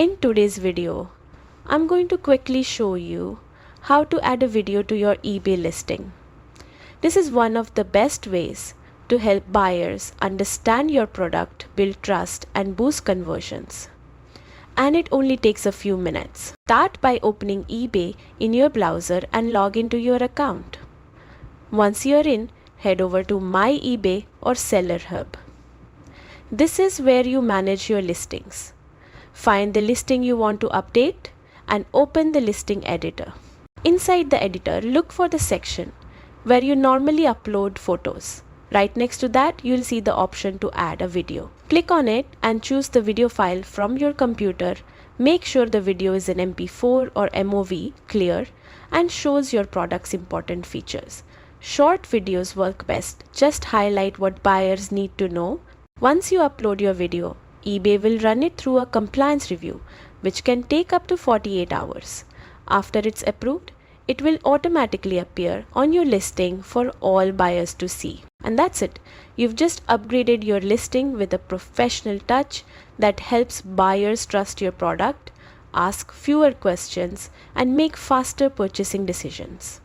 In today's video, I'm going to quickly show you how to add a video to your eBay listing. This is one of the best ways to help buyers understand your product, build trust, and boost conversions. And it only takes a few minutes. Start by opening eBay in your browser and log into your account. Once you're in, head over to My eBay or Seller Hub. This is where you manage your listings. Find the listing you want to update and open the listing editor. Inside the editor, look for the section where you normally upload photos. Right next to that, you'll see the option to add a video. Click on it and choose the video file from your computer. Make sure the video is in MP4 or MOV, clear, and shows your product's important features. Short videos work best. Just highlight what buyers need to know. Once you upload your video, eBay will run it through a compliance review, which can take up to 48 hours. After it's approved, it will automatically appear on your listing for all buyers to see. And that's it. You've just upgraded your listing with a professional touch that helps buyers trust your product, ask fewer questions, and make faster purchasing decisions.